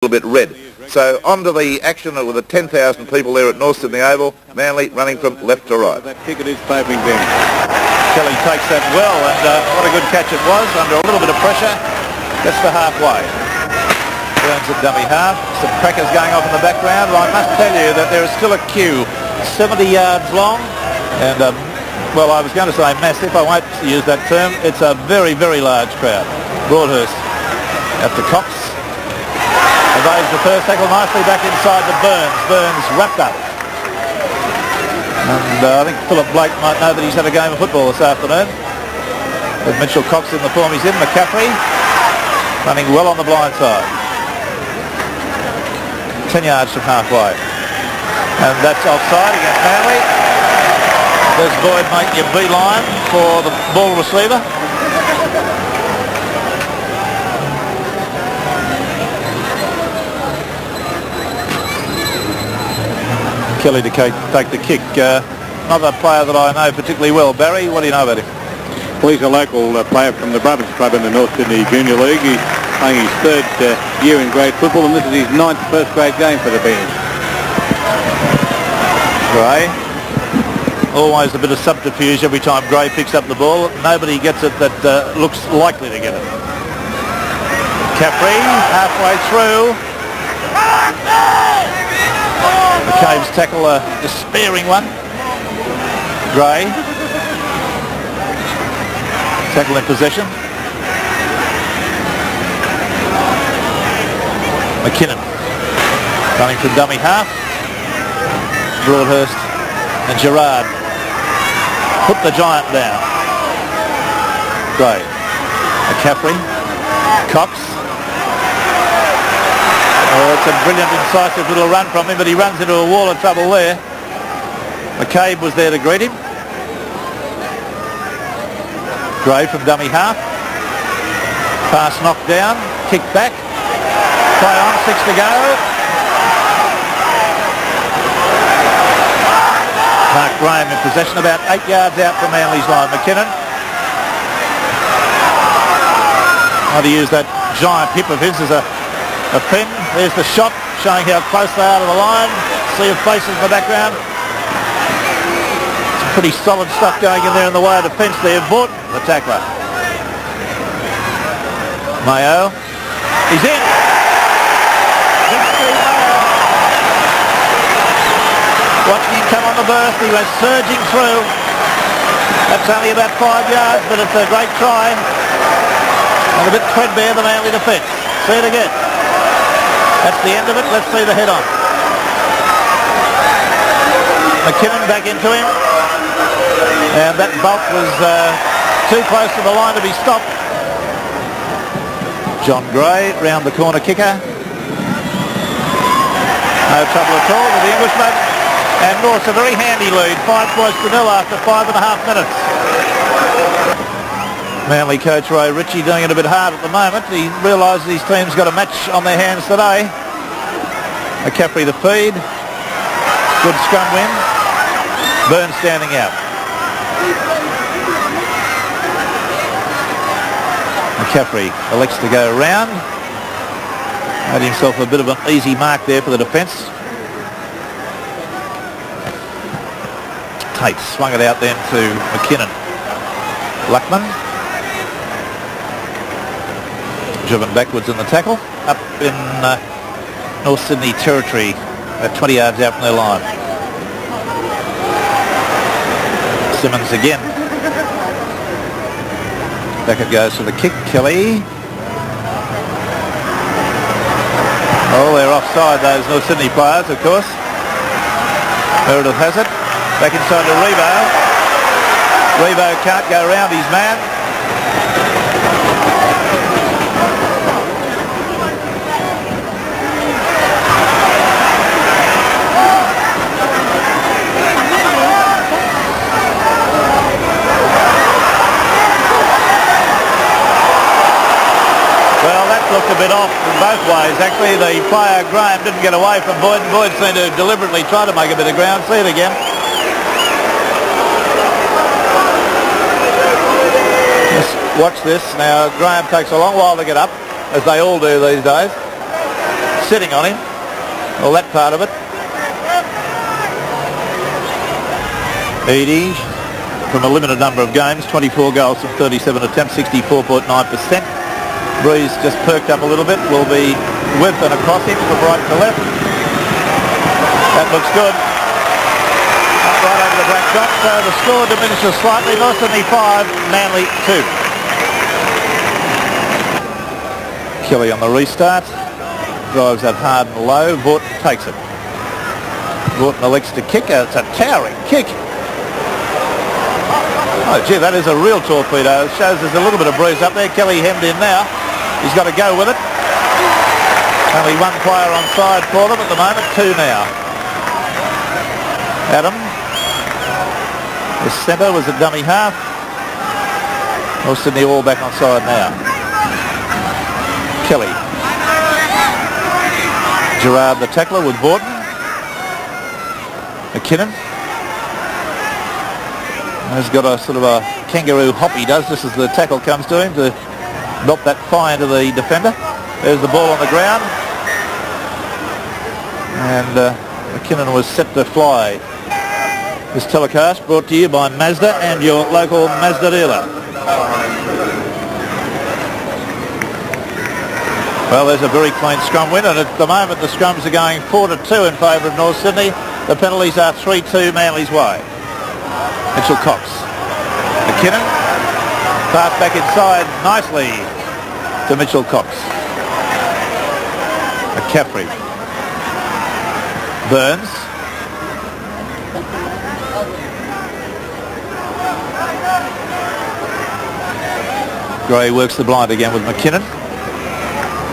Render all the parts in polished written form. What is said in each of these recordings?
little bit red. So on to the action with the 10,000 people there at North Sydney Oval. Manly running from left to right. That kick, it is paving them. Kelly takes that well, and what a good catch it was under a little bit of pressure. Gets to halfway. Burns at dummy half. Some crackers going off in the background. Well, I must tell you that there is still a queue 70 yards long, and well, I was going to say massive. I won't use that term. It's a very, very large crowd. Broadhurst at the Cox. Evades the first tackle nicely back inside to Burns. Burns wrapped up. And I think Philip Blake might know that he's had a game of football this afternoon. With Mitchell Cox in the form he's in. McCaffrey running well on the blind side. 10 yards from halfway. And that's offside against Manly. Does Boyd make your beeline for the ball receiver? Kelly to take the kick. Another player that I know particularly well. Barry, what do you know about him? Well, he's a local player from the Brothers Club in the North Sydney Junior League. He's playing his third year in grade football, and this is his 9th first grade game for the Bears. Gray. Always a bit of subterfuge every time Gray picks up the ball. Nobody gets it that looks likely to get it. Caffrey halfway through. McCabe's tackle, a despairing one. Gray. Tackle in possession. McKinnon running from dummy half. Broadhurst and Gerard put the giant down. Gray. McCaffrey. Cox. Oh, it's a brilliant, incisive little run from him, but he runs into a wall of trouble there. McCabe was there to greet him. Gray from dummy half. Pass knocked down. Kick back. Play on. 6 to go. Mark Graham in possession, about 8 yards out from Manly's line. McKinnon. How to use that giant hip of his as a pin. There's the shot, showing how close they are to the line. Sea of faces in the background. Some pretty solid stuff going in there in the way of defence there. Bought the tackler. Mayo. He's in. Watching him come on the burst, he went surging through. That's only about 5 yards, but it's a great try. And a bit threadbare, the Manly defence. See it again. That's the end of it. Let's see the head on. McKinnon back into him. And that bolt was too close to the line to be stopped. John Gray round the corner kicker. No trouble at all with the Englishman. And North's a very handy lead. 5 points to 0 after 5.5 minutes. Manly coach Ray Ritchie doing it a bit hard at the moment. He realises his team's got a match on their hands today. McCaffrey the feed. Good scrum win. Burns standing out. McCaffrey elects to go round. Made himself a bit of an easy mark there for the defence. Tate swung it out then to McKinnon. Luckman. Driven backwards in the tackle. Up in North Sydney territory at 20 yards out from their line. Simmons again. Back it goes for the kick. Kelly. Oh, they're offside, those North Sydney players, of course. Meredith has it. Back inside to Rebo. Rebo can't go around his man. Well, that looked a bit off in both ways. Actually, the player Graham didn't get away from Boyd, and Boyd seemed to deliberately try to make a bit of ground. See it again. Watch this. Now, Graham takes a long while to get up, as they all do these days. sitting on him. Well, that part of it. Edie, from a limited number of games, 24 goals from 37 attempts, 64.9%. Breeze just perked up a little bit. Will be with and across him from right to left. That looks good. Up right over the black dot. So the score diminishes slightly. North Sydney 5, Manly 2. Kelly on the restart. Drives that hard and low. Vaughton takes it. Vaughton elects to kick. It's a towering kick. Oh, gee, that is a real torpedo. It shows there's a little bit of breeze up there. Kelly hemmed in now. He's got to go with it. Only one player on side for them at the moment. 2 now. Adam. The centre was a dummy half. North Sydney all back on side now. Kelly. Gerard the tackler with Vaughton. McKinnon. Has got a sort of a kangaroo hop he does just as the tackle comes to him to knock that fire into the defender. There's the ball on the ground. And McKinnon was set to fly. This telecast brought to you by Mazda and your local Mazda dealer. Well, there's a very clean scrum win, and at the moment the scrums are going 4-2 in favour of North Sydney. The penalties are 3-2 Manly's way. Mitchell Cox. McKinnon. Pass back inside nicely to Mitchell Cox. McCaffrey. Burns. Gray works the blind again with McKinnon.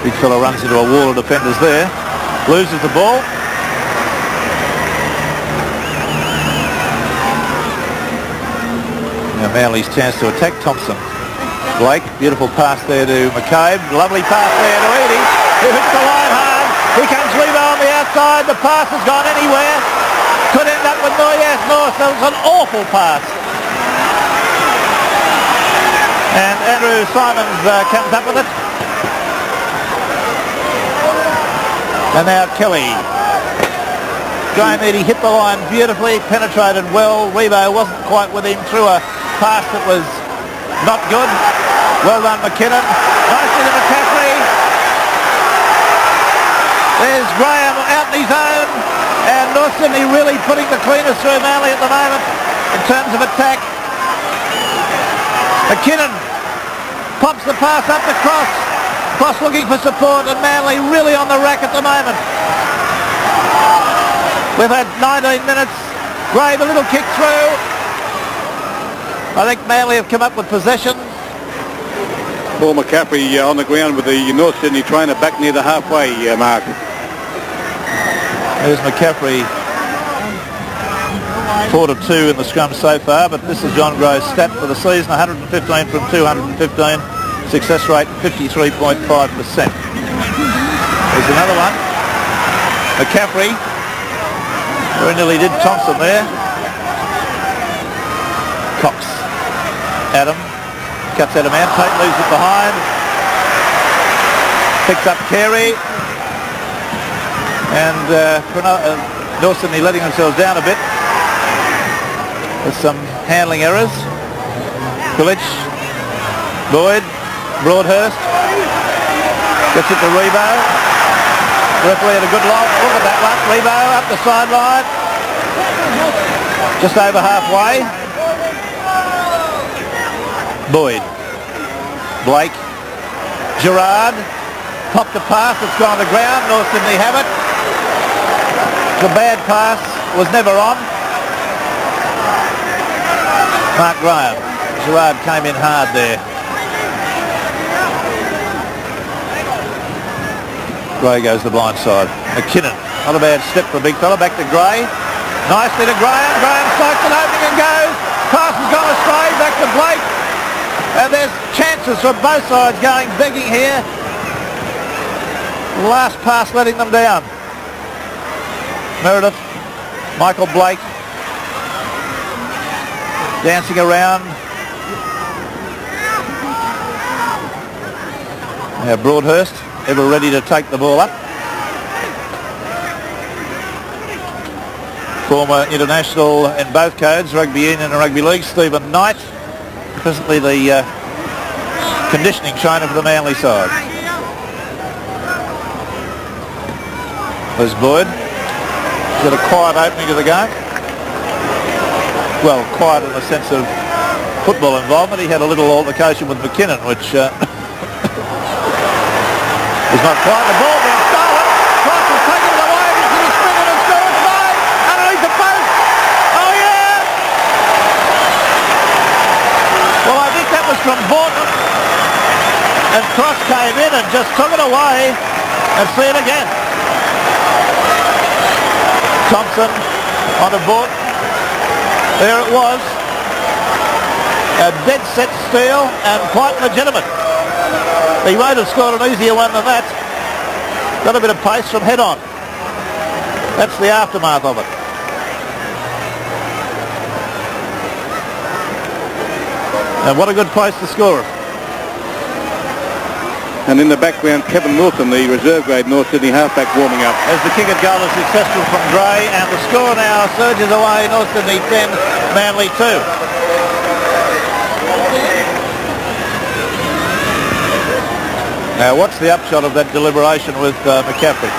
Big fella runs into a wall of defenders there. Loses the ball. Now Manly's chance to attack. Thompson. Blake, beautiful pass there to McCabe. Lovely pass there to Edie, who hits the line hard. Here comes Lebo on the outside. The pass has gone anywhere. Could end up with Noyes North. That was an awful pass. And Andrew Simons comes up with it. And now Kelly. Graham Edie hit the line beautifully, penetrated well. Rebo wasn't quite with him through a pass that was not good. Well done, McKinnon. Nicely to McCaffrey. There's Graham out in his own. And North Sydney really putting the cleaners through Manly at the moment in terms of attack. McKinnon pops the pass up the cross. Cross looking for support, and Manly really on the rack at the moment. We've had 19 minutes. Grave a little kick through. I think Manly have come up with possession. Paul McCaffrey on the ground with the North Sydney trainer back near the halfway mark. There's McCaffrey. 4-2 in the scrum so far, but this is John Grove's stat for the season. 115 from 215. Success rate 53.5%. There's another one. McCaffrey. Very nearly did Thompson there. Cox. Adam. Cuts out a man. Tate leaves it behind. Picks up Carey. And North Sydney letting themselves down a bit. With some handling errors. Pilic. Boyd. Broadhurst. Gets it to Rebo. Referee had a good lob. Look at that one. Rebo up the sideline. Just over halfway. Boyd. Blake. Gerard. Popped a pass. It's gone to the ground. North Sydney have it. The bad pass was never on. Mark Graham. Gerard came in hard there. Gray goes the blind side. McKinnon. Not a bad step for a big fella. Back to Gray. Nicely to Graham. Graham strikes an opening and goes. Pass has gone astray. Back to Blake. And there's chances from both sides going begging here. Last pass letting them down. Meredith. Michael Blake. Dancing around. Now Broadhurst. Ever ready to take the ball up. Former international in both codes, rugby union and rugby league, Stephen Knight, presently the conditioning trainer for the Manly side. There's Boyd. He's got a quiet opening to the game. Well, quiet in the sense of football involvement. He had a little altercation with McKinnon, which is not quite. The ball being stolen. Cross has taken it away. He's going to spin it and score. It's made underneath the post. Oh, yeah! Well, I think that was from Borton. And Cross came in and just took it away. And see it again. Thompson onto Borton. There it was. A dead set steal and quite legitimate. He might have scored an easier one than that. Got a bit of pace from head on. That's the aftermath of it. And what a good place to score it. And in the background, Kevin Wilson, the reserve grade North Sydney halfback, warming up. As the kick and goal is successful from Gray, and the score now surges away. North Sydney 10, Manly 2. Now, what's the upshot of that deliberation with McCaffrey?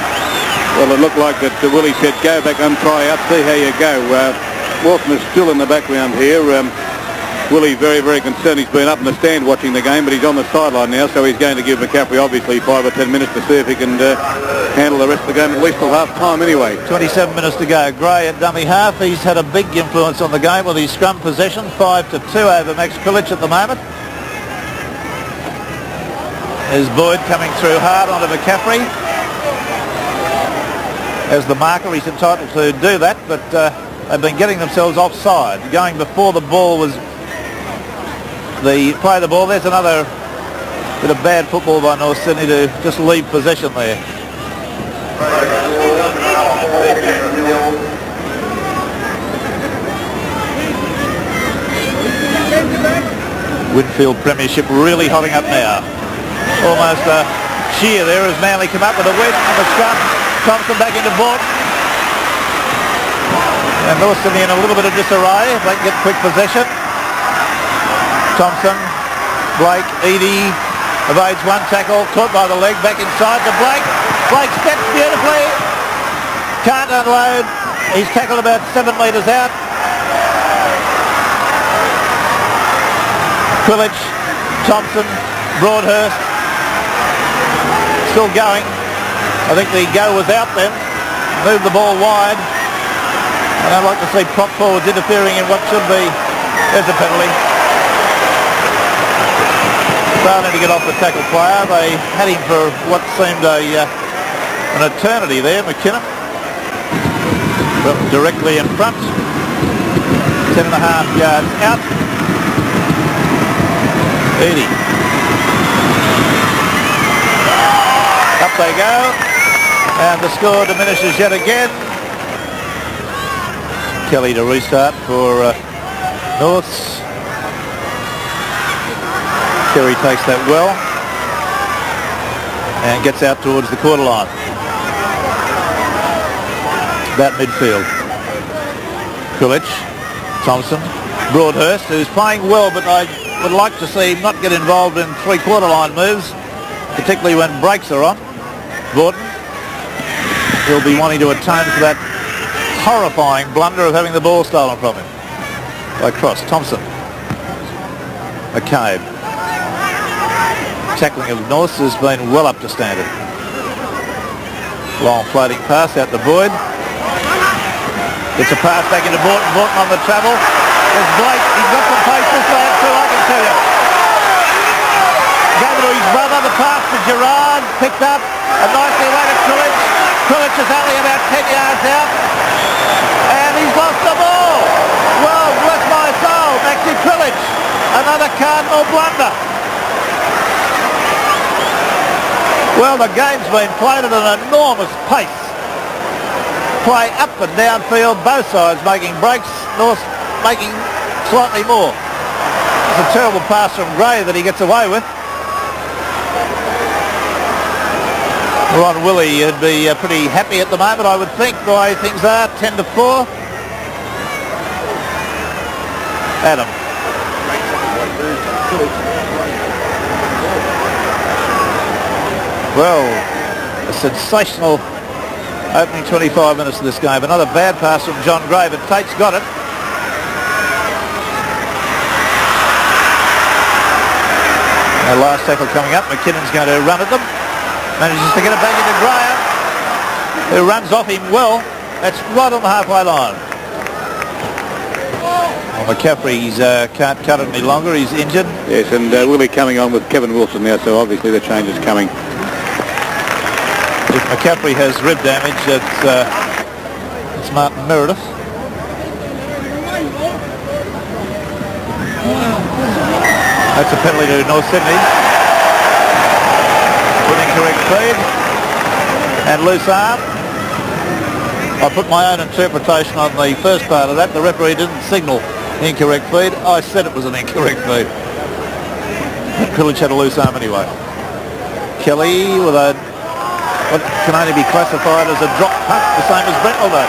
Well, it looked like that Willie said, go back and try out, see how you go. Wilson is still in the background here. Willie very, very concerned. He's been up in the stand watching the game, but he's on the sideline now, so he's going to give McCaffrey obviously 5 or 10 minutes to see if he can handle the rest of the game, at least till half time anyway. 27 minutes to go. Gray at dummy half. He's had a big influence on the game with his scrum possession, 5-2 over Max Kulich at the moment. There's Boyd coming through hard onto McCaffrey. As the marker, he's entitled to do that, but they've been getting themselves offside. Going before the ball was the play of the ball. There's another bit of bad football by North Sydney to just leave possession there. Whitfield Premiership really hotting up now. Almost a sheer there as Manly come up with a wedge on the scrum. Thompson back into Borton. And North Sydney in a little bit of disarray if they can get quick possession. Thompson, Blake, Eadie evades one tackle, caught by the leg, back inside to Blake. Blake steps beautifully, can't unload. He's tackled about 7 metres out. Kulich, Thompson, Broadhurst, still going. I think the go was out then. Moved the ball wide. And I'd like to see prop forwards interfering in what should be. There's a penalty. Starting to get off the tackle player. They had him for what seemed an eternity there, McKinnon. Directly in front. 10.5 yards out. Eadie. Up they go. And the score diminishes yet again. Kelly to restart for Norths. Kerry takes that well and gets out towards the quarter line. That midfield. Kulich, Thompson, Broadhurst, who's playing well, but I would like to see him not get involved in three-quarter line moves, particularly when breaks are on. Borton, he'll be wanting to atone for that horrifying blunder of having the ball stolen from him by Cross. Thompson, McCabe. Tackling of North has been well up to standard. Long floating pass out to Boyd. Gets a pass back into Borton. Borton on the travel. There's Blake. He's got some pace this way too, I can tell you. Gave it to his brother. The pass to Gerard. Picked up. And nicely away to Kulich. Kulich is only about 10 yards out. And he's lost the ball. Well, bless my soul. Maxi Kulich. Another cardinal blunder. Well, the game's been played at an enormous pace. Play up and downfield, both sides making breaks, North making slightly more. It's a terrible pass from Gray that he gets away with. Ron Willie would be pretty happy at the moment, I would think, the way things are, 10-4. Adam. Well, a sensational opening 25 minutes of this game. Another bad pass from John Gray, but Tate's got it. The last tackle coming up. McKinnon's going to run at them. Manages to get it back into Graham, who runs off him well. That's right on the halfway line. Well, McCaffrey can't cut it any longer. He's injured. Yes, and Willie coming on with Kevin Wilson now, so obviously the change is coming. If McCaffrey has rib damage, it's Martin Meredith. That's a penalty to North Sydney. With incorrect feed and loose arm. I put my own interpretation on the first part of that. The referee didn't signal incorrect feed. I said it was an incorrect feed. But Pillage had a loose arm anyway. Kelly with what can only be classified as a drop punt, the same as Brentwell does.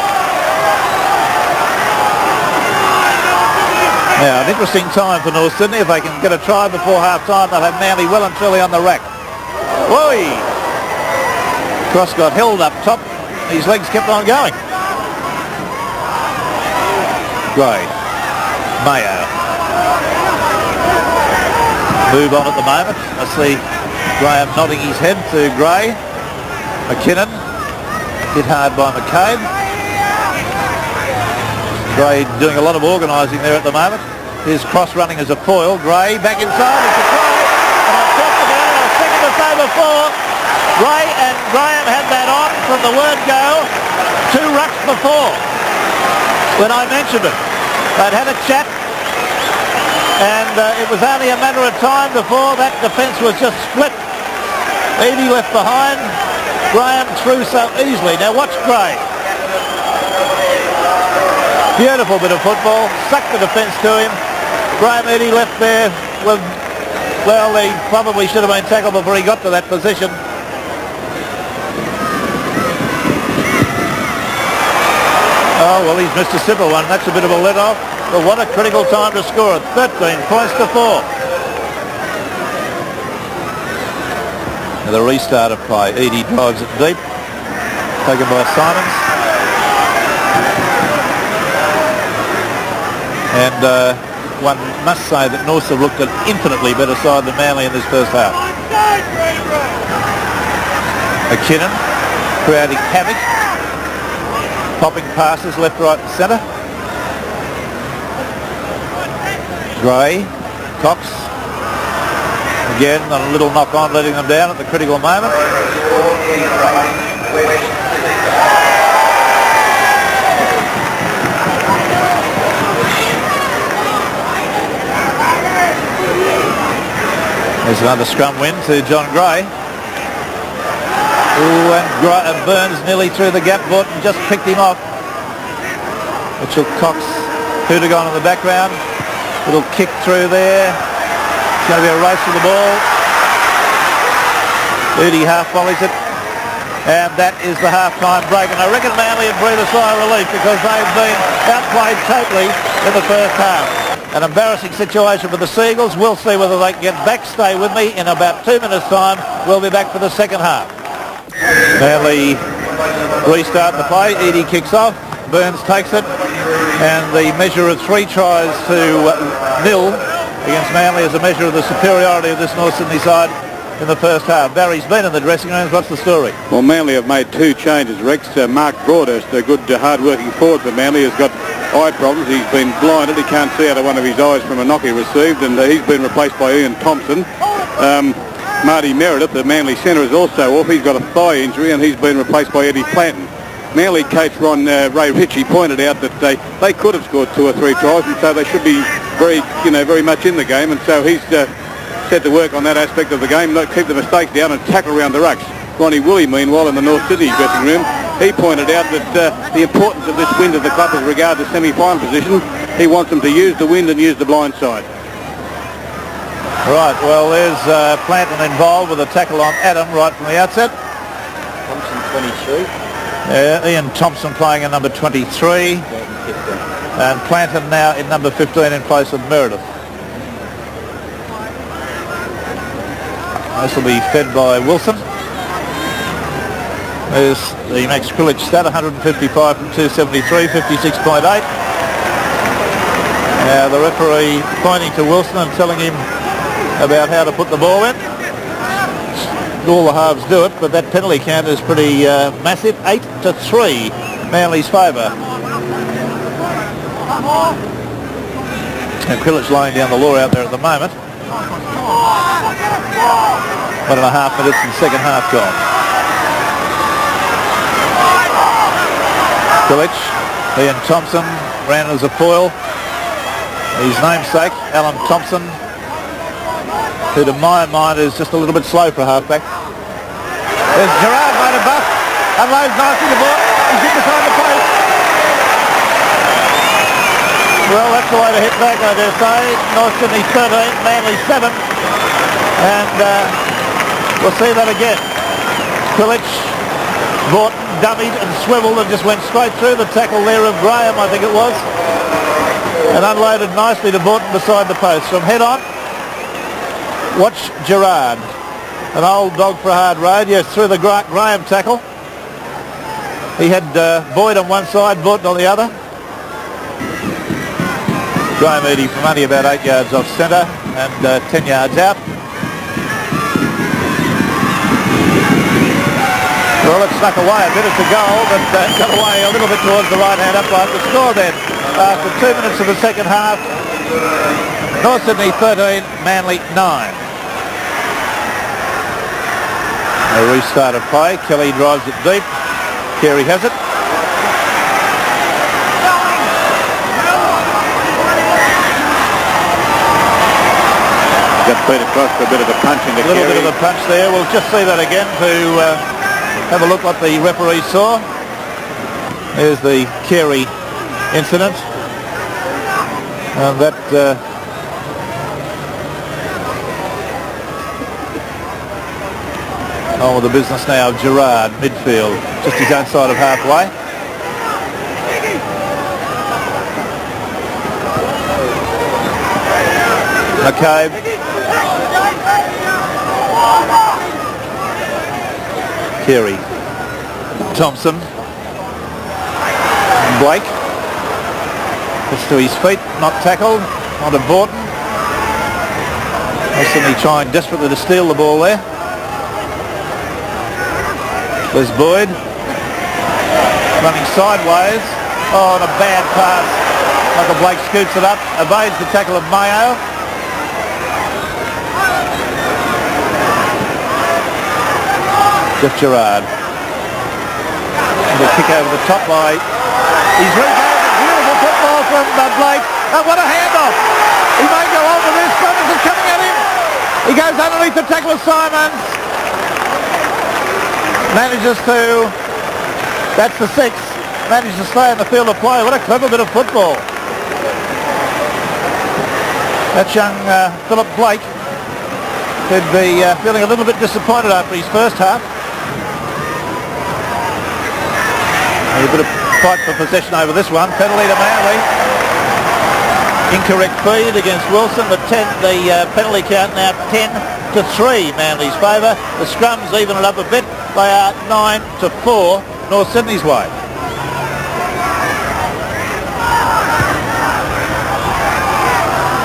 Now, an interesting time for North Sydney. If they can get a try before half-time, they'll have Manly well and truly on the rack. Whoa! Cross got held up top. His legs kept on going. Gray. Mayo. Move on at the moment. I see Graham nodding his head to Gray. McKinnon. Hit hard by McCabe. Gray doing a lot of organising there at the moment. His cross running as a foil. Gray back inside. It's a try. And I've talked about it. I was thinking to say before. Gray and Graham had that on from the word go 2 rucks before when I mentioned it. They'd had a chat and it was only a matter of time before that defence was just split. Eadie left behind. Graham threw so easily. Now watch Gray. Beautiful bit of football. Sucked the defence to him. Graham Eadie left there with, well, he probably should have been tackled before he got to that position. Oh, well, he's missed a simple one. That's a bit of a let-off. But what a critical time to score it. 13 points to 4. Now the restart of play. Eadie drives it deep. Taken by Simons. And one must say that North have looked an infinitely better side than Manly in this first half. McKinnon creating havoc. Popping passes left, right and centre. Gray, Cox. Again on a little knock on, letting them down at the critical moment. There's another scrum win to John Gray. Ooh, and Burns nearly through the gap, Gordon just picked him off. Mitchell Cox, Hoodagon in the background. Little kick through there. It's going to be a race for the ball. Eadie half volleys it. And that is the half-time break. And I reckon Manly have breathed a sigh of relief because they've been outplayed totally in the first half. An embarrassing situation for the Seagulls. We'll see whether they can get back. Stay with me. In about 2 minutes' time, we'll be back for the second half. Manly restart the play. Eadie kicks off. Burns takes it. And the measure of 3 tries to 0 against Manly is a measure of the superiority of this North Sydney side in the first half. Barry's been in the dressing rooms. What's the story? Well, Manly have made 2 changes, Rex. Mark Broadhurst, a good hard-working forward for Manly, has got eye problems. He's been blinded. He can't see out of one of his eyes from a knock he received, and he's been replaced by Ian Thompson. Marty Meredith, the Manly centre, is also off. He's got a thigh injury, and he's been replaced by Eddie Planton. Manly coach Ray Ritchie pointed out that they could have scored 2 or 3 tries, and so they should be very much in the game. And so he's set to work on that aspect of the game, not keep the mistakes down and tackle around the rucks. Ronnie Woolley, meanwhile, in the North Sydney dressing room, he pointed out that the importance of this win to the club as regards the semi-final position. He wants them to use the wind and use the blind side. Right, well, there's Planton involved with a tackle on Adam right from the outset. Thompson, 23. Ian Thompson playing at number 23. And Planton now in number 15 in place of Meredith. This will be fed by Wilson. There's the Max Krilic stat, 155 from 273, 56.8. Now the referee pointing to Wilson and telling him about how to put the ball in. All the halves do it, but that penalty count is pretty massive. 8-3, Manly's favour. And Krilic laying down the law out there at the moment. 1.5 minutes and second half gone. Krilic, Ian Thompson ran as a foil. His namesake, Alan Thompson, who to my mind is just a little bit slow for a halfback. There's Gerard made a buff. Unloads nicely the ball. He's in behind the post. Well, that's the way to hit back, I dare say. North Sydney 13, Manly 7. And we'll see that again. Krilic, Vaughton, dummied and swiveled and just went straight through the tackle there of Graham, I think it was. And unloaded nicely to Vaughton beside the post. From head on, watch Gerard. An old dog for a hard road. Yes, through the Graham tackle. He had Boyd on one side, Vaughton on the other. Graham Eadie from only about 8 yards off centre and 10 yards out. Well, it snuck away a bit. It's a goal, but got away a little bit towards the right-hand upright. The score then, after 2 minutes of the second half, North Sydney 13, Manly 9. A restart of play. Kelly drives it deep. Carey has it. Got beat across for a bit of a punch into Carey. A little bit of a punch there. We'll just see that again to have a look what the referee saw. There's the Carey incident. And that on with the business now of Gerard, midfield, just his own side of halfway. McCabe. Carey. Thompson. Blake. Gets to his feet, not tackled. Onto Vaughton. Sydney trying desperately to steal the ball there. There's Boyd. Running sideways. Oh, and a bad pass. Michael Blake scoots it up. Evades the tackle of Mayo. Jeff Gerard. And a kick over the top by... He's rebounded. Beautiful football from Blake. Oh, what a handoff. He may go on with this. Simons is coming at him. He goes underneath the tackle of Simons. Manages to... That's the 6. Manages to stay in the field of play. What a clever bit of football. That's young Philip Blake, who'd be feeling a little bit disappointed after his first half. A bit of fight for possession over this one. Penalty to Manly. Incorrect feed against Wilson. The penalty count now 10-3 Manly's favour. The scrums even it up a bit. They are 9-4 North Sydney's way.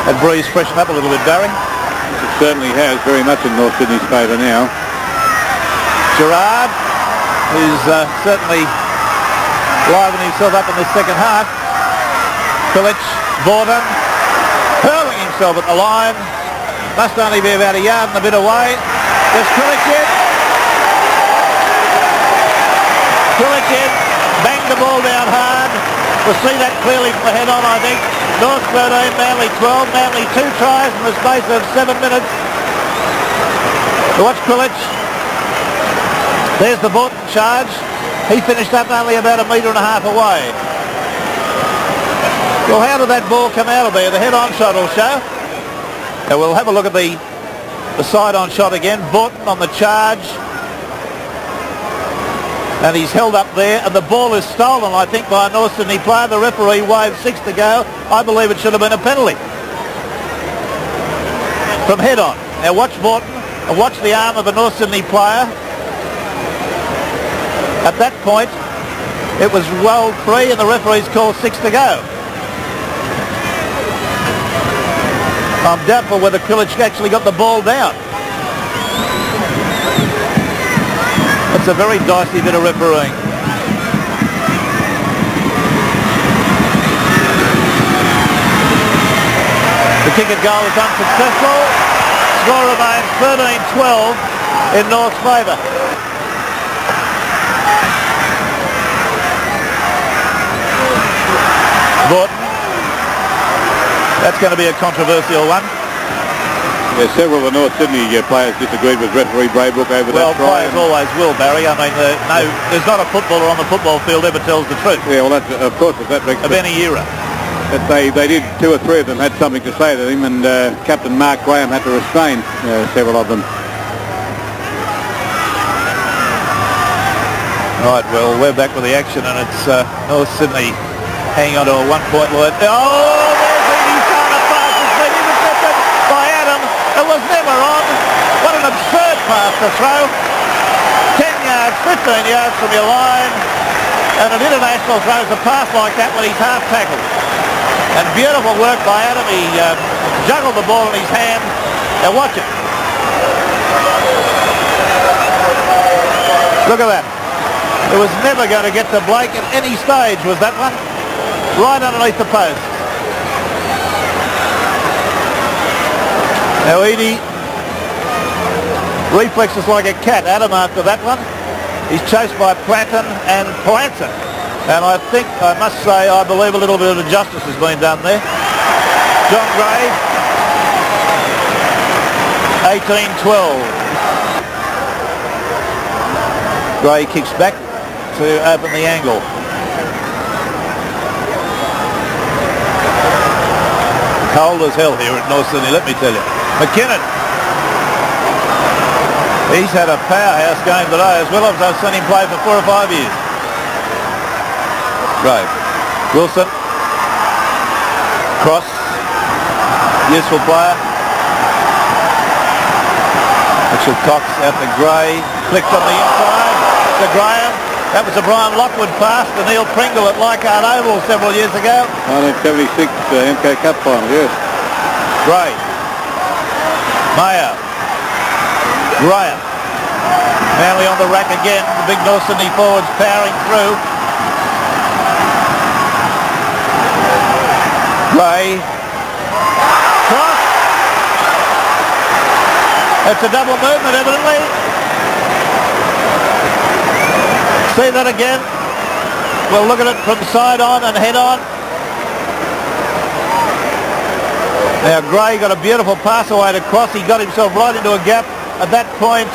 That breeze freshened up a little bit, Barry. It certainly has, very much in North Sydney's favour now. Gerard, who's certainly livening himself up in the second half. Krilic, Vaughton, hurling himself at the line. Must only be about a yard and a bit away. There's Krilic in. Krilic in. Banged the ball down hard. We'll see that clearly from the head on, I think. North 13, Manly 12. Manly 2 tries in the space of 7 minutes. To watch Krilic. There's the Vaughton charge. He finished up only about 1.5 metres away. Well, how did that ball come out of there? The head-on shot will show. Now we'll have a look at the side-on shot again. Vaughton on the charge. And he's held up there, and the ball is stolen, I think, by a North Sydney player. The referee waved 6 to go. I believe it should have been a penalty. From head on. Now watch Morton, and watch the arm of a North Sydney player. At that point, it was well free, and the referee's called 6 to go. I'm doubtful whether Krilic actually got the ball down. It's a very dicey bit of refereeing. The kick at goal is unsuccessful. Score remains 13-12 in North's favour. Morton. That's going to be a controversial one. Yeah, several of the North Sydney players disagreed with referee Braybrook over that try. Well, players always will, Barry. I mean, there's not a footballer on the football field ever tells the truth. Yeah, well, that's, of course, that of any era. But they did, 2 or 3 of them had something to say to him, and Captain Mark Graham had to restrain several of them. Right, well, we're back with the action, and it's North Sydney hanging on to a 1-point lead. Oh, there's Edie's trying to pass. It's been intercepted by Adam. It was never on. What an absurd pass to throw. 10 yards, 15 yards from your line. And an international throws a pass like that when he's half tackled. And beautiful work by Adam. He juggled the ball in his hand. Now watch it. Look at that. It was never going to get to Blake at any stage, was that one? Right underneath the post. Now Edie, reflexes like a cat. Adam after that one. He's chased by Planton and Planton. And I think, I must say, I believe a little bit of justice has been done there. John Gray, 18-12. Gray kicks back to open the angle. Cold as hell here at North Sydney, let me tell you. McKinnon. He's had a powerhouse game today as well as I've seen him play for 4 or 5 years. Right. Wilson. Cross. Useful player. Mitchell Cox out to Gray. Flicked on the inside to Graham. That was a Brian Lockwood pass to Neil Pringle at Leichhardt Oval several years ago. 1976 MK Cup final, yes. Gray. Mayo. Graham. Manly on the rack again. The big North Sydney forwards powering through. Gray. Cross. It's a double movement, evidently. See that again? We'll look at it from side on and head on. Now Gray got a beautiful pass away to cross. He got himself right into a gap. At that point,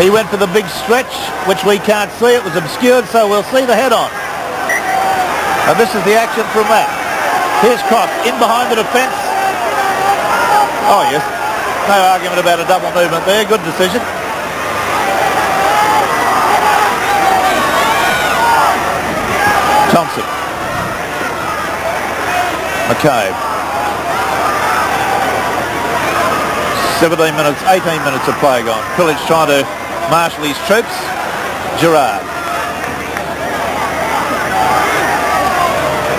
he went for the big stretch, which we can't see. It was obscured, so we'll see the head on. And this is the action from that. Here's Cross in behind the defence. Oh yes, no argument about a double movement there. Good decision. Thompson. McCabe. 17 minutes, 18 minutes of play gone. Krilic trying to marshal his troops. Gerard.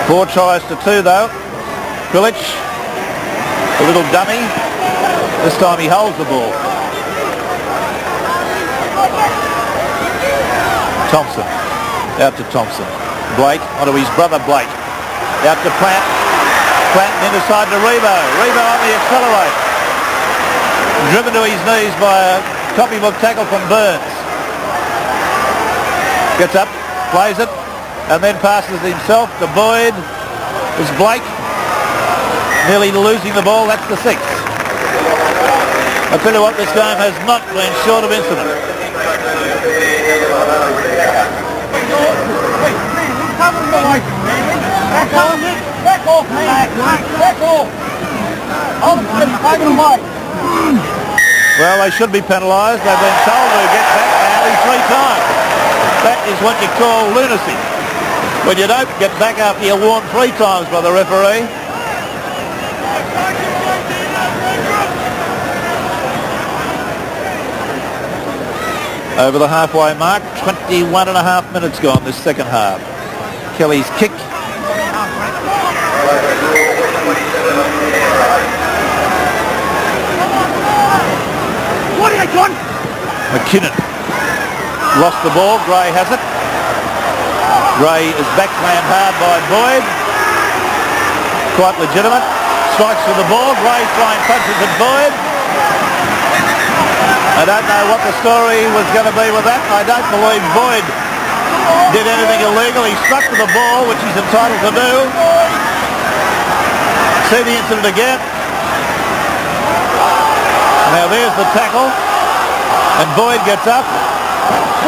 4 tries to 2 though. Krilic, a little dummy. This time he holds the ball. Thompson. Out to Thompson. Blake, onto his brother Blake. Out to Plant. Plant into side to Rebo. Rebo on the accelerate. Driven to his knees by a copybook tackle from Burns. Gets up, plays it, and then passes himself to Boyd. It's Blake. Nearly losing the ball, that's the 6th. I tell you what, this game has not been short of incident. Well, they should be penalised. They've been told to get back Manly 3 times. That is what you call lunacy. When you don't get back after you're warned 3 times by the referee. Over the halfway mark, 21 and a half minutes gone this second half. Kelly's kick. McKinnon lost the ball. Gray has it. Gray is backland hard by Boyd. Quite legitimate. Strikes for the ball. Gray flying punches at Boyd. I don't know what the story was going to be with that. I don't believe Boyd did anything illegal. He struck with the ball, which he's entitled to do. See the incident again. Now there's the tackle. And Boyd gets up.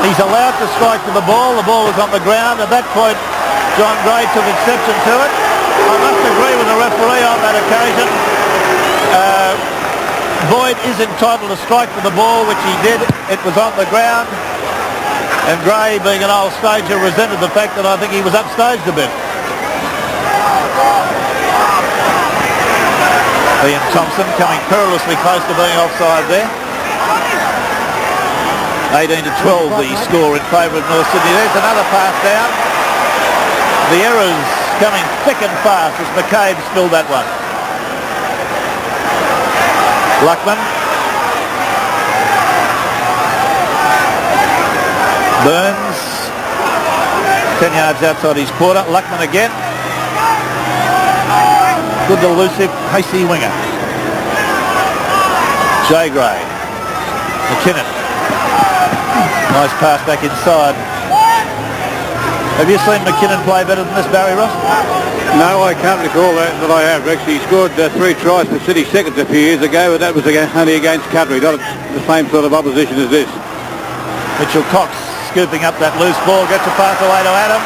He's allowed to strike with the ball. The ball was on the ground. At that point, John Gray took exception to it. I must agree with the referee on that occasion. Boyd is entitled to strike with the ball, which he did. It was on the ground. And Gray, being an old stager, resented the fact that I think he was upstaged a bit. Ian Thompson coming perilously close to being offside there. 18-12 the score in favour of North Sydney. There's another pass down. The errors coming thick and fast as McCabe spilled that one. Luckman. Burns. 10 yards outside his quarter. Luckman again. Good elusive, hasty winger. Jay Gray. McKinnon. Nice pass back inside. Have you seen McKinnon play better than this, Barry Ross? No, I can't recall that I have. Actually, he scored 3 tries for City Seconds a few years ago, but that was only against Cutlery, not the same sort of opposition as this. Mitchell Cox scooping up that loose ball, gets a pass away to Adam.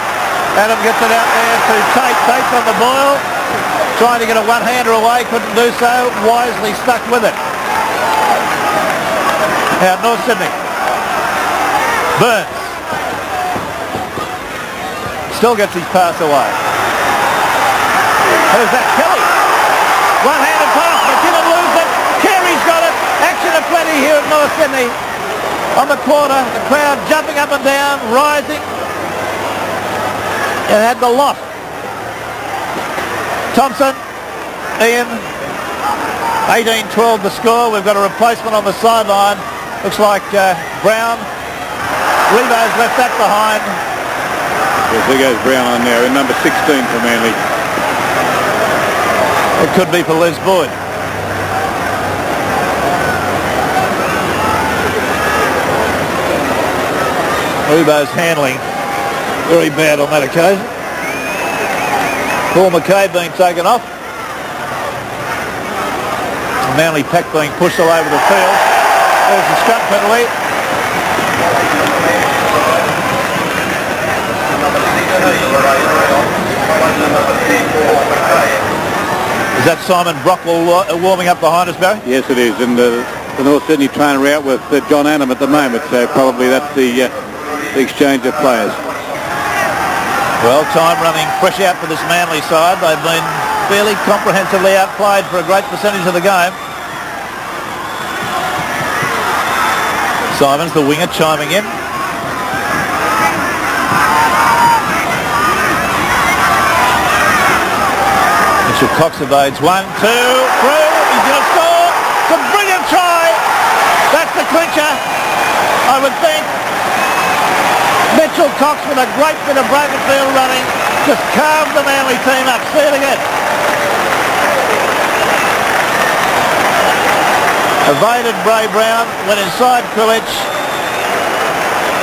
Adam gets it out there to Tate. Tate's on the boil, trying to get a one-hander away, couldn't do so. Wisely stuck with it. Now North Sydney. Burns. Still gets his pass away. Who's that? Kelly. One-handed pass. McKinnon loses it. Carey's got it. Action aplenty here at North Sydney. On the quarter, the crowd jumping up and down, rising. And had the lot. Thompson. Ian. 18-12 the score. We've got a replacement on the sideline. Looks like Brown. Rebo's left that behind. Yes, there goes Brown on there in number 16 for Manly. It could be for Les Boyd. Rebo's handling very bad on that occasion. Paul McCabe being taken off. Manly pack being pushed all over the field. There's the scrum penalty. Is that Simon Brockwell warming up behind us, Barry? Yes, it is. And the North Sydney trainer out with John Annam at the moment, so probably that's the exchange of players. Well, time running fresh out for this Manly side. They've been fairly comprehensively outplayed for a great percentage of the game. Simons, the winger, chiming in. Mitchell Cox evades 1, 2, through. He's going to score. It's a brilliant try. That's the clincher, I would think. Mitchell Cox with a great bit of broken field running just carved the Manly team up. See it again. Evaded Bray Brown, went inside Krilic,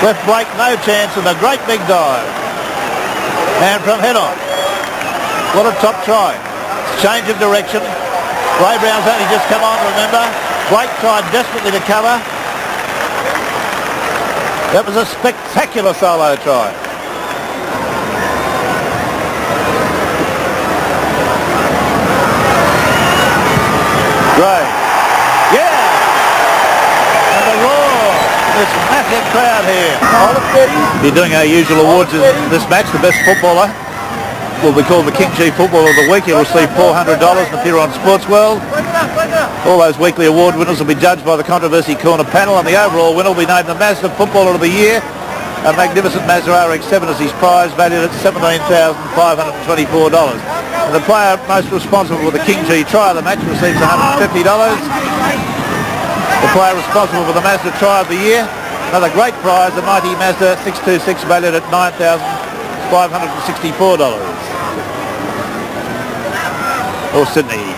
left Blake no chance with a great big dive. And from head on, what a top try. Change of direction. Bray Brown's only just come on, remember. Blake tried desperately to cover. That was a spectacular solo try. Gray. Yeah! And the roar this massive crowd here. You're doing our usual awards in this match. The best footballer will be called the King G Footballer of the Week. He'll receive $400 and appear on Sports World. All those weekly award winners will be judged by the Controversy Corner panel, and the overall winner will be named the Mazda Footballer of the Year. A magnificent Mazda RX-7 is his prize, valued at $17,524. And the player most responsible for the King G try of the match receives $150. The player responsible for the Mazda try of the year, another great prize, the mighty Mazda 626, valued at $9,564. Or Sydney.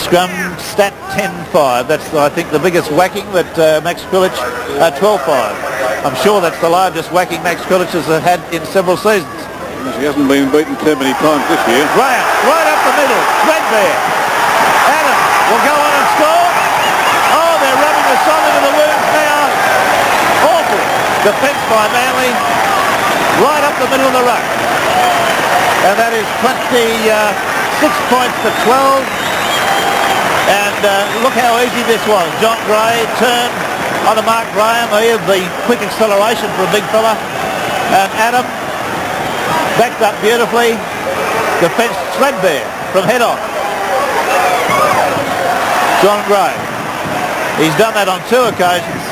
Scrum stat 10-5. That's, I think, the biggest whacking that Max Kulich, 12-5. I'm sure that's the largest whacking Max Kulich has had in several seasons. He hasn't been beaten too many times this year. Graham, right up the middle, threadbare. Adam will go on and score. Oh, they're rubbing the salt into the wounds now. Awful defence by Manly. Right up the middle of the ruck. And that is 26 points to 12. And look how easy this was. John Gray turned on to Mark Graham. He had the quick acceleration for a big fella. And Adam backed up beautifully. Defence threadbare from head on. John Gray. He's done that on 2 occasions.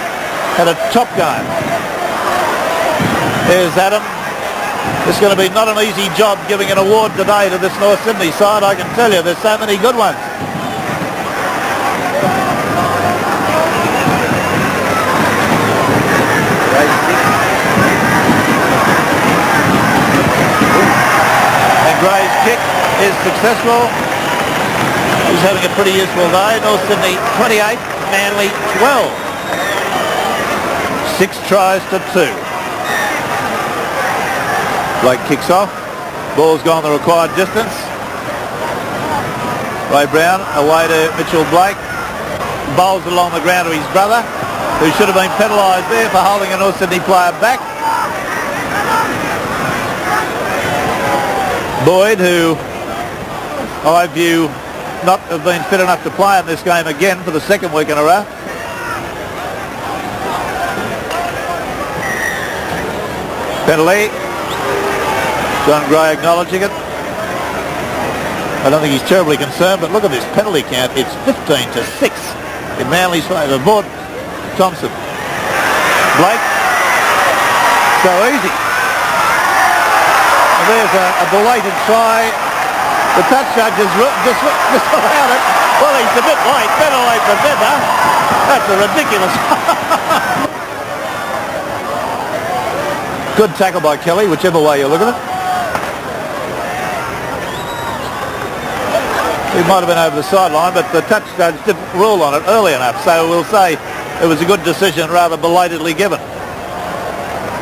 Had a top game. There's Adam. It's going to be not an easy job giving an award today to this North Sydney side, I can tell you. There's so many good ones. And Gray's kick is successful. He's having a pretty useful day. North Sydney 28, Manly 12. 6 tries to 2. Blake kicks off. Ball's gone the required distance. Ray Brown away to Mitchell Blake. Bowls along the ground to his brother, who should have been penalised there for holding a North Sydney player back. Boyd, who I view not have been fit enough to play in this game again for the 2nd week in a row. Penalty. John Gray acknowledging it. I don't think he's terribly concerned, but look at this penalty count. It's 15 to 6 in Manly's favour. Vaught Thompson. Blake. So easy. And there's a belated try. The touch judge has just allowed it. Well, he's a bit late. Better late than never. That's a ridiculous. Good tackle by Kelly, whichever way you look at it. He might have been over the sideline, but the touch judge didn't rule on it early enough, so we'll say it was a good decision, rather belatedly given.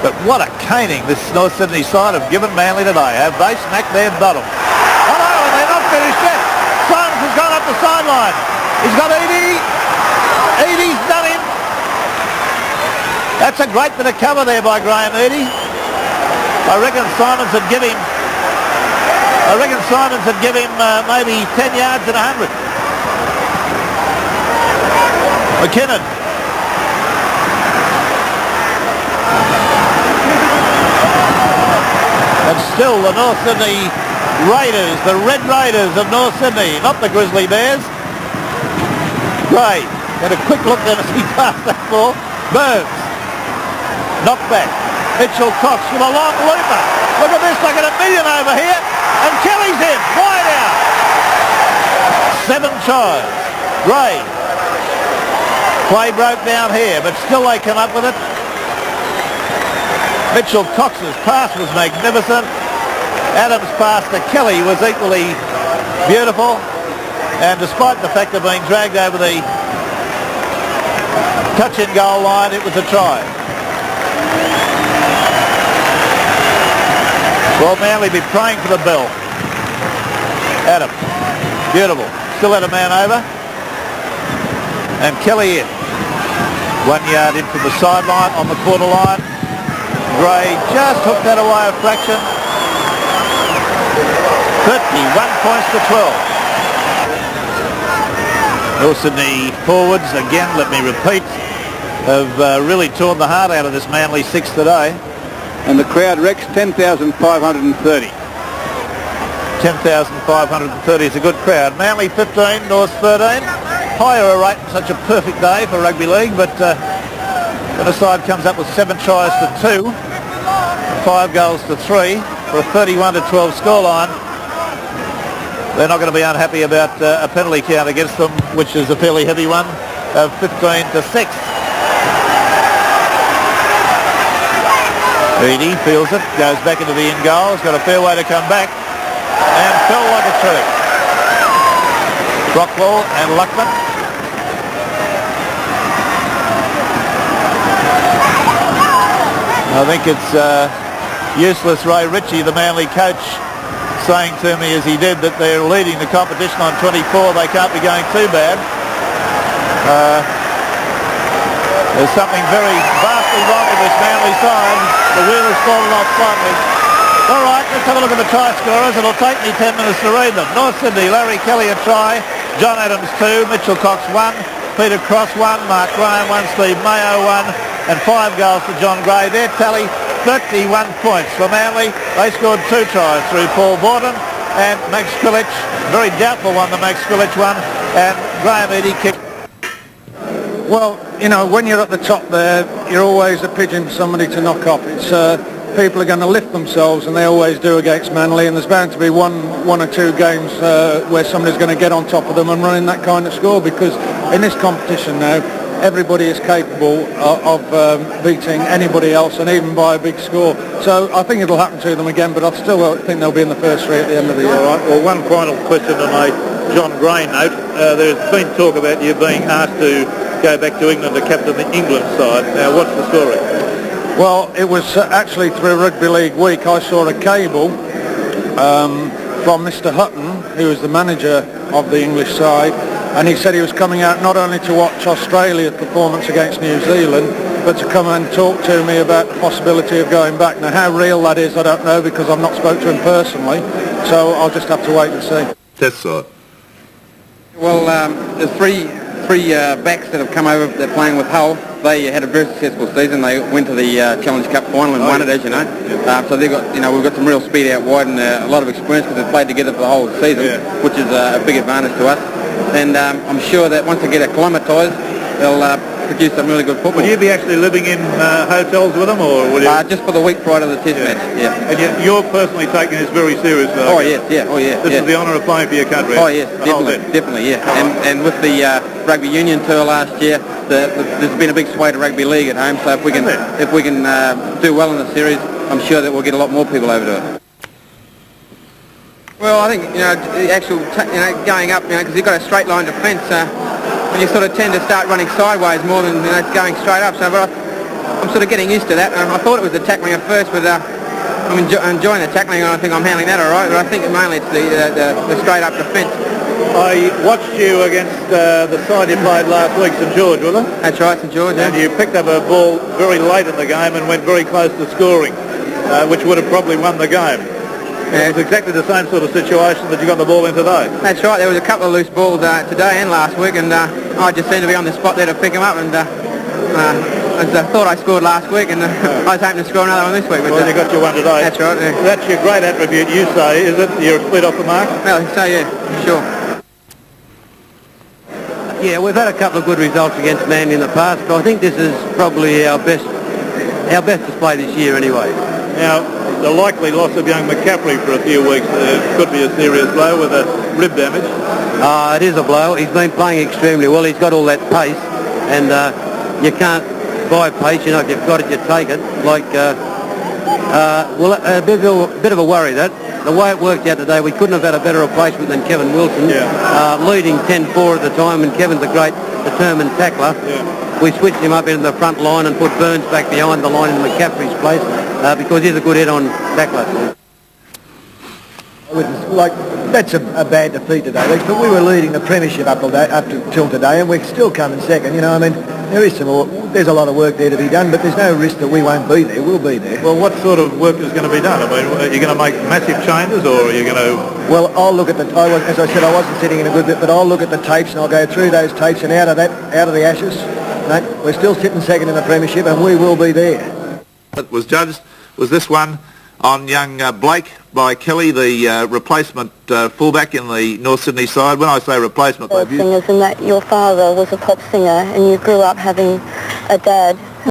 But what a caning this North Sydney side have given Manly today. Have they smacked their bottom? Oh no, and they're not finished yet. Simons has gone up the sideline. He's got Edie. Edie's done him. That's a great bit of cover there by Graham Edie. I reckon Simons would give him maybe 10 yards and 100. McKinnon. And still the North Sydney Raiders, the Red Raiders of North Sydney, not the Grizzly Bears. Gray had a quick look then as he passed that ball. Burns. Knocked back. Mitchell Cox with a long looper. Look at this, like a million over here. And Kelly's in, wide out. 7 tries. Gray. Play broke down here, but still they come up with it. Mitchell Cox's pass was magnificent. Adams' pass to Kelly was equally beautiful. And despite the fact of being dragged over the touch-in goal line, it was a try. Well, Manly be praying for the bell. Adam, beautiful. Still had a man over. And Kelly in. 1 yard in from the sideline on the quarter line. Gray just hooked that away a fraction. 31 points to 12. North Sydney forwards, again, let me repeat, have really torn the heart out of this Manly 6 today. And the crowd Rex 10,530. 10,530 is a good crowd. Manly 15, North 13. Higher a rate on such a perfect day for rugby league, but when a side comes up with 7 tries to 2, 5 goals to 3 for a 31-12 scoreline, they're not going to be unhappy about a penalty count against them, which is a fairly heavy one, of 15-6. Eady feels it, goes back into the in goal, has got a fair way to come back, and fell like a tree. Rockwell and Luckman. I think it's useless Ray Ritchie, the Manly coach, saying to me as he did that they're leading the competition on 24, they can't be going too bad. There's something very vastly wrong with this Manly side. The wheel has fallen off slightly. All right, let's have a look at the try scorers. It'll take me 10 minutes to read them. North Sydney, Larry Kelly a try, John Adams 2, Mitchell Cox 1, Peter Cross 1, Mark Graham 1, Steve Mayo 1, and 5 goals for John Gray. Their tally 31 points for Manly. They scored 2 tries through Paul Borden and Max Skrilic, very doubtful one, the Max Skrilic one, and Graham Eady kicked. Well, you know, when you're at the top there, you're always a pigeon for somebody to knock off. It's people are going to lift themselves, and they always do against Manly, and there's bound to be one or 2 games where somebody's going to get on top of them and run in that kind of score, because in this competition now, everybody is capable of beating anybody else, and even by a big score. So I think it'll happen to them again, but I still think they'll be in the first 3 at the end of the year. All right. Well, one final question on a John Gray note. There's been talk about you being asked to go back to England to captain the England side. Now, what's the story? Well, it was actually through Rugby League Week. I saw a cable from Mr. Hutton, who is the manager of the English side, and he said he was coming out not only to watch Australia's performance against New Zealand, but to come and talk to me about the possibility of going back. Now, how real that is, I don't know, because I've not spoke to him personally, so I'll just have to wait and see. Test side. Well, there's three backs that have come over. They're playing with Hull. They had a very successful season. They went to the Challenge Cup final and won it, as you know. So they've got, we've got some real speed out wide and a lot of experience because they've played together for the whole season, which is a big advantage to us. And I'm sure that once they get acclimatised, they'll produce some really good football. Will you be actually living in hotels with them, or will you? Just for the week prior to the Test match, yeah. And you're personally taking this very seriously. Oh yes, yeah, oh yeah. This is the honour of playing for your country. Oh yes, definitely, yeah. And with the rugby union tour last year, there's been a big sway to rugby league at home. So if we can do well in the series, I'm sure that we'll get a lot more people over to it. Well, I think the actual going up, because you've got a straight line defence. And you sort of tend to start running sideways more than going straight up. So, but I'm sort of getting used to that. I thought it was the tackling at first, but I'm enjoying the tackling, and I think I'm handling that all right. But I think mainly it's the straight up defence. I watched you against the side you played last week, St George, wasn't it? That's right, St George. And you picked up a ball very late in the game and went very close to scoring, which would have probably won the game. Yeah. It was exactly the same sort of situation that you got the ball in today. That's right. There was a couple of loose balls today and last week, and I just seemed to be on the spot there to pick them up. And I thought I scored last week, and I was hoping to score another one this week. But, well, you got your one today. That's right. Yeah. That's your great attribute, you say, is it? You're a split off the mark? Well, so yeah, sure. Yeah, we've had a couple of good results against Manly in the past, but I think this is probably our best display this year anyway. Now, the likely loss of young McCaffrey for a few weeks could be a serious blow with a rib damage. It is a blow. He's been playing extremely well. He's got all that pace, and you can't buy pace. If you've got it, you take it. A bit of a worry that the way it worked out today, we couldn't have had a better replacement than Kevin Wilson, leading 10-4 at the time, and Kevin's a great determined tackler. Yeah. We switched him up into the front line and put Burns back behind the line in McCaffrey's place because he's a good head-on tackler. That's a bad defeat today, but we were leading the premiership up till today, and we're still coming second. There's a lot of work there to be done, but there's no risk that we won't be there. We'll be there. Well, what sort of work is going to be done? I mean, are you going to make massive changes, or are you going to? Well, I'll look at as I said, I wasn't sitting in a good bit, but I'll look at the tapes and I'll go through those tapes, and out of the ashes, mate. We're still sitting second in the premiership, and we will be there. It was judged, was this one on young Blake by Kelly, the replacement fullback in the North Sydney side. When I say replacement, singers, and that your father was a pop singer and you grew up having a dad